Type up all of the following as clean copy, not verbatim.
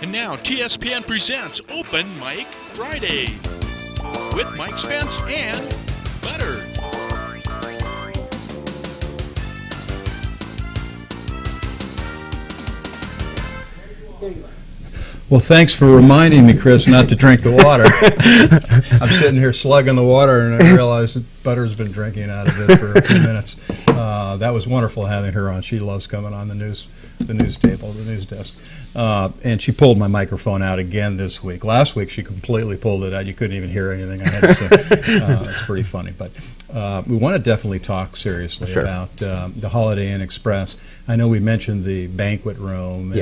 And now TSPN presents Open Mic Friday with Mike Spence and Butter. Well, thanks for reminding me, Chris, not to drink the water. I'm sitting here slugging the water, and I realize that Butter's been drinking out of it for a few minutes. That was wonderful having her on. She loves coming on the news table, the news desk. And she pulled my microphone out again this week. Last week, she completely pulled it out. You couldn't even hear anything I had to say. It's pretty funny. But we want to definitely talk seriously about the Holiday Inn Express. I know we mentioned the banquet room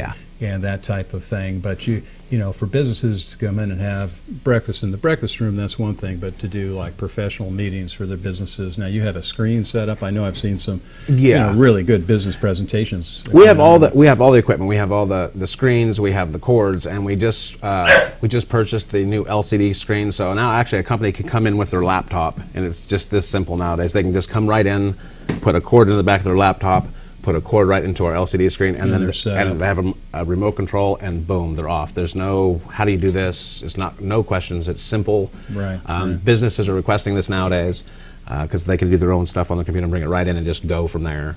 and that type of thing, but you know, for businesses to come in and have breakfast in the breakfast room, that's one thing, but to do like professional meetings for their businesses. Now you have a screen set up. I know I've seen some really good business presentations. We have all the equipment. We have all the screens, we have the cords, and we just purchased the new LCD screen. So now actually a company can come in with their laptop, and it's just this simple nowadays. They can just come right in, put a cord in the back of their laptop, put a cord right into our LCD screen, and then they have a remote control, and boom, they're off. There's no, how do you do this? It's not, no questions. It's simple. Right. Businesses are requesting this nowadays because they can do their own stuff on the computer and bring it right in and just go from there.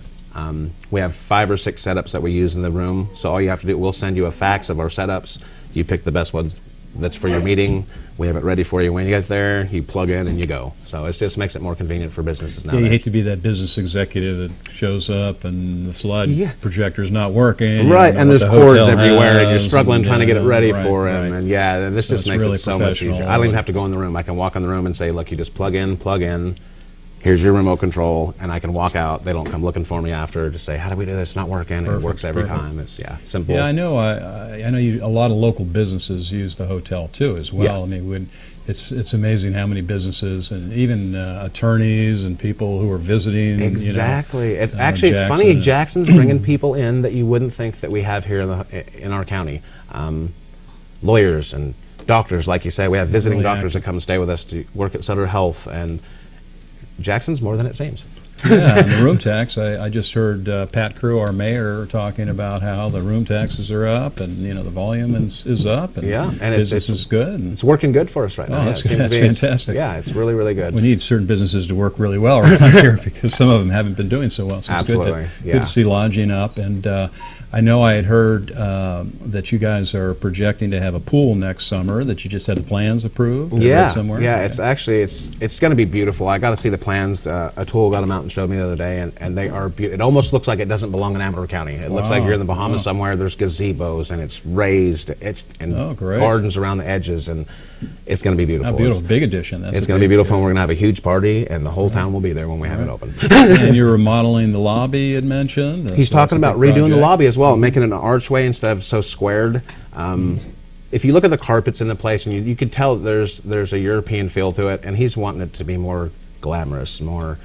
We have 5 or 6 setups that we use in the room, so all you have to do, we'll send you a fax of our setups. You pick the best ones that's for your meeting. We have it ready for you when you get there. You plug in and you go. So it just makes it more convenient for businesses nowadays. Yeah, you hate to be that business executive that shows up and the slide projector's not working. Right, and there's cords everywhere, and you're struggling trying to get it ready for them. And this just makes it so much easier. I don't even have to go in the room. I can walk in the room and say, look, you just plug in. Here's your remote control, and I can walk out. They don't come looking for me after to say, how do we do this? It's not working. It works every time. It's simple. Yeah, I know. I know a lot of local businesses use the hotel too as well. I mean, it's amazing how many businesses and even attorneys and people who are visiting. Exactly. It's funny. Jackson's bringing people in that you wouldn't think that we have here in our county. Lawyers and doctors, like you say. We have visiting doctors that come and stay with us to work at Sutter Health, and Jackson's more than it seems. Yeah, and the room tax, I just heard Pat Crew, our mayor, talking about how the room taxes are up, and the volume is up, and business is good. And it's working good for us right now. That's fantastic. It's really, really good. We need certain businesses to work really well around here because some of them haven't been doing so well. So it's good to see lodging up. And I know I had heard that you guys are projecting to have a pool next summer, that you just had the plans approved somewhere. Yeah, it's actually, it's going to be beautiful. I got to see the plans. Atul got them out and showed me the other day, and they are beautiful. It almost looks like it doesn't belong in Amador County. It looks like you're in the Bahamas somewhere. There's gazebos, and it's raised. Gardens around the edges, and it's going to be beautiful. Beautiful. Big addition. It's going to be beautiful, and we're going to have a huge party, and the whole town will be there when we have it open. And you're remodeling the lobby, you had mentioned. He's talking about redoing the lobby as well, making it an archway instead of so squared. If you look at the carpets in the place, and you can tell there's a European feel to it, and he's wanting it to be more glamorous, more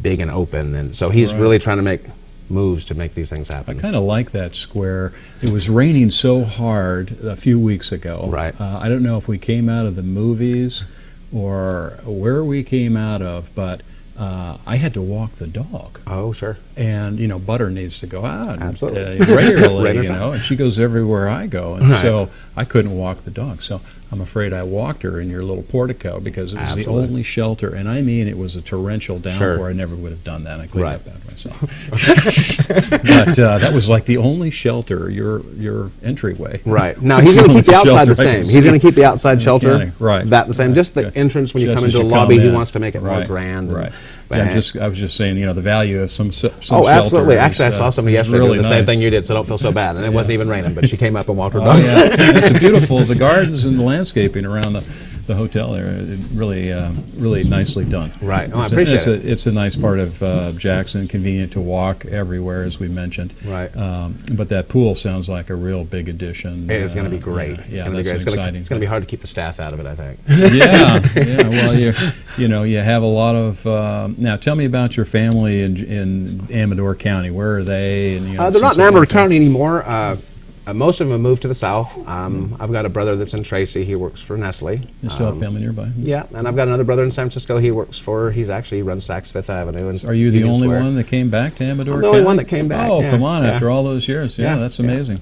big and open, and so he's really trying to make moves to make these things happen. I kind of like that square. It was raining so hard a few weeks ago. Right. I don't know if we came out of the movies or where we came out of, but I had to walk the dog. Oh, sure. And Butter needs to go out absolutely regularly, and she goes everywhere I go, and so I couldn't walk the dog. So I'm afraid I walked her in your little portico because it was the only shelter, and I mean it was a torrential downpour. Sure. I never would have done that. I cleaned up after myself. But that was like the only shelter, your entryway. Right. Now he's going to keep the outside the same. He's going to keep the outside shelter that the same. Just the entrance when you come into the lobby, he wants to make it more grand. Right. I was just saying, the value of some Oh, absolutely. Actually, I saw somebody yesterday doing the same thing you did, so don't feel so bad. And it wasn't even raining, but she came up and walked her dog. It's beautiful. The gardens and the landscaping around the hotel there, really nicely done. Right. I appreciate it. It's a nice part of Jackson, convenient to walk everywhere, as we mentioned. Right. But that pool sounds like a real big addition. It is going to be great. It's going to be great. Exciting. It's going to be hard to keep the staff out of it, I think. Yeah. Well, you have a lot of. Now, tell me about your family in Amador County. Where are they? And, they're not in Amador County anymore. most of them have moved to the south. I've got a brother that's in Tracy. He works for Nestle. You still have family nearby? Yeah, and I've got another brother in San Francisco. He runs Saks Fifth Avenue. Are you the Union only Square. one that came back to Amador I'm the County? only one that came back. Oh, yeah. come on, Yeah. after all those years. Yeah, that's amazing.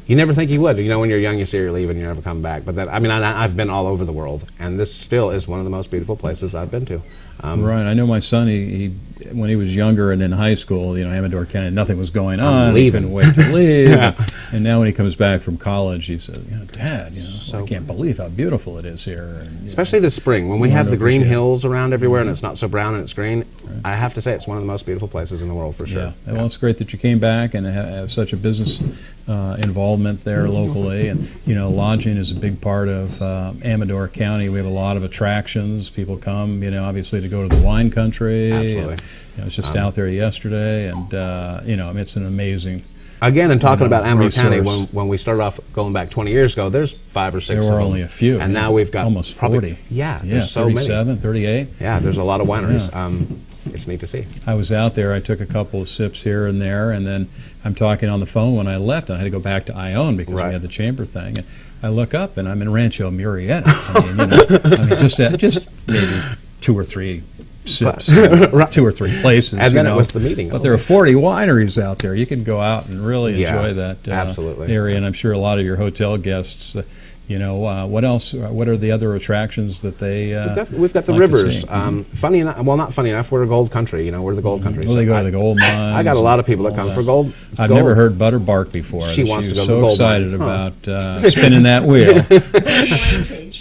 You never think you would. You know, when you're young, you say you're leaving, you never come back. But I've been all over the world, and this still is one of the most beautiful places I've been to. Right. I know my son, he when he was younger and in high school, Amador County, nothing was going on. He couldn't wait to leave. Yeah. And now when he comes back from college, he says, Dad, I can't believe how beautiful it is here. And, especially this spring, when we have the green hills around everywhere and it's not so brown and it's green, right. I have to say it's one of the most beautiful places in the world for sure. Yeah. Well, it's great that you came back and have such a business involvement there locally. And, lodging is a big part of Amador County. We have a lot of attractions. People come, obviously to go to the wine country. Absolutely. And, I was just out there yesterday, and, it's an amazing... Again, and talking about Amador County, resource. when we started off going back 20 years ago, there's 5 or 6 There of were them. only a few. And now we've got almost 40. Probably, there's so 37, many. 38. Yeah, there's a lot of wineries. It's neat to see. I was out there. I took a couple of sips here and there, and then I'm talking on the phone when I left, and I had to go back to Ione because we had the chamber thing. And I look up, and I'm in Rancho Murrieta. Just maybe 2 or 3 sips, 2 or 3 places. And then it was the meeting. But there are 40 wineries out there. You can go out and really enjoy that absolutely. area, and I'm sure a lot of your hotel guests. What else? What are the other attractions that they? We've got the like rivers. Funny enough, well, not funny enough. We're a gold country. We're the gold country. Well, they go to the gold mines. I got a lot of people that come for gold. I've never heard Butter bark before. She wants to go was to the so gold excited mines. about spinning that wheel.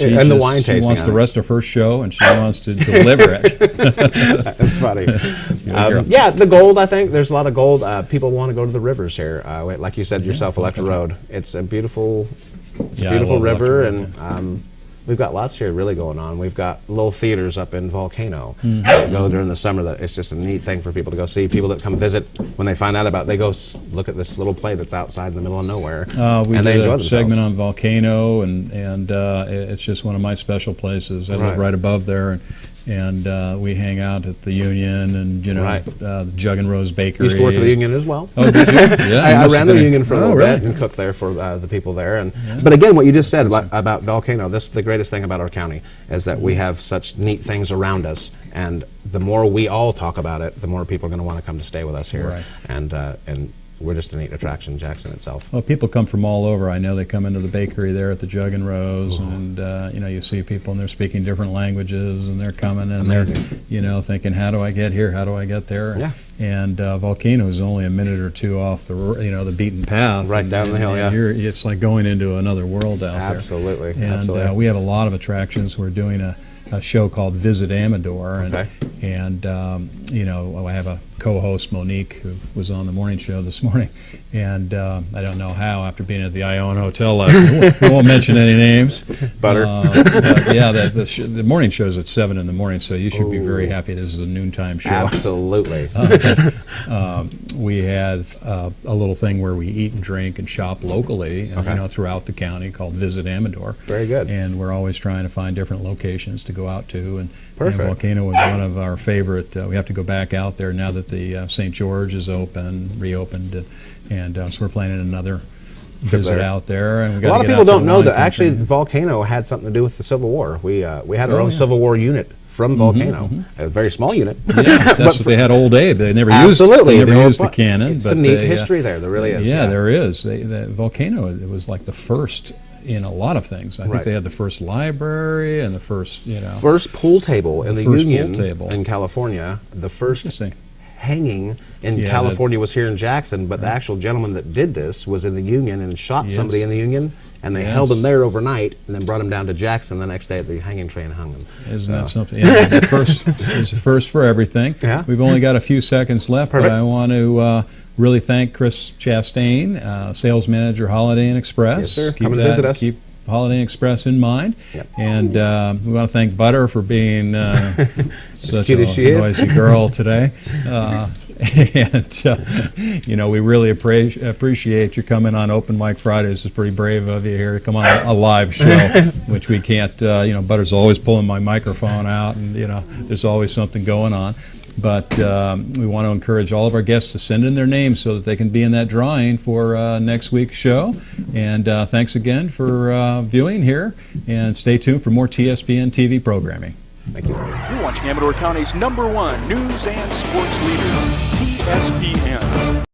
And the wine tasting. She wants the rest of her show, and she wants to deliver it. That's funny. The gold. I think there's a lot of gold. People want to go to the rivers here. Like you said yourself, Electra Road. It's a beautiful. It's a beautiful river, and we've got lots here really going on. We've got little theaters up in Volcano that go during the summer. It's just a neat thing for people to go see. People that come visit, when they find out about it, they go look at this little play that's outside in the middle of nowhere. We and did they enjoy a themselves. segment on Volcano, and it's just one of my special places. I live right above there, and we hang out at the Union and Jug and Rose Bakery. Used to work at the Union as well. Oh, did you? Yeah, I ran the Union for a little bit and cooked there for the people there. But again, what you just said about Volcano, this is the greatest thing about our county, is that we have such neat things around us, and the more we all talk about it, the more people are going to want to come to stay with us here. Right. And we're just a neat attraction, Jackson itself. Well, people come from all over. I know they come into the bakery there at the Jug and Rose, and you see people and they're speaking different languages, and they're coming and they're thinking, how do I get here? How do I get there? Yeah. And Volcano is only a minute or two off the beaten path, right down the hill. It's like going into another world out there. Absolutely. And we have a lot of attractions. We're doing a show called Visit Amador, and I have a co-host, Monique, who was on the morning show this morning, and I don't know how, after being at the Ione Hotel last night, I won't mention any names. Butter. But yeah, the morning show's at 7 in the morning, so you should be very happy this is a noontime show. Absolutely. We have a little thing where we eat and drink and shop locally, throughout the county, called Visit Amador. Very good. And we're always trying to find different locations to go out to. And Perfect. Volcano was one of our favorite. We have to go back out there now that the St. George is reopened, and so we're planning another visit out there. And a lot of people don't know that actually Volcano had something to do with the Civil War. We had our own Civil War unit from Volcano, a very small unit. Yeah, that's what they had Old Abe. They never used the cannon. It's a neat history there. There really is. Yeah, there is. The Volcano, it was like the first in a lot of things. I think they had the first library and the first, first pool table in the Union in California. The first hanging in California was here in Jackson, but the actual gentleman that did this was in the Union and shot somebody in the Union, and they held him there overnight and then brought him down to Jackson the next day at the hanging tree and hung him. Isn't that something? Yeah, it's a first for everything. Yeah. We've only got a few seconds left, but I want to really thank Chris Chastain, sales manager, Holiday Inn Express. Yes, sir. Come and visit us. Keep Holiday Inn Express in mind. Yep. And we want to thank Butter for being such cute a as she is. noisy girl today. We really appreciate you coming on Open Mic Fridays. It's pretty brave of you here to come on a live show, which we can't, Butter's always pulling my microphone out, and, there's always something going on. But we want to encourage all of our guests to send in their names so that they can be in that drawing for next week's show. And thanks again for viewing here, and stay tuned for more TSPN TV programming. Thank you. You're watching Amador County's #1 news and sports leader, TSPN.